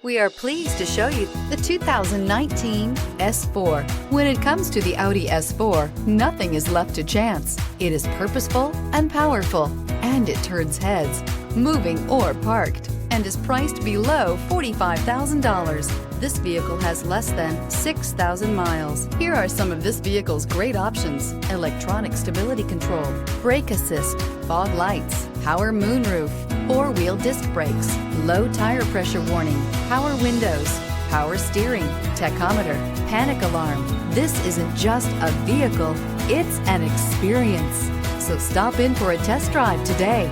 We are pleased to show you the 2019 S4. When it comes to the Audi S4, nothing is left to chance. It is purposeful and powerful, and it turns heads, moving or parked, and is priced below $45,000. This vehicle has less than 6,000 miles. Here are some of this vehicle's great options: electronic stability control, brake assist, fog lights, power moonroof, four-wheel disc brakes, low tire pressure warning, power windows, power steering, tachometer, panic alarm. This isn't just a vehicle, it's an experience. So stop in for a test drive today.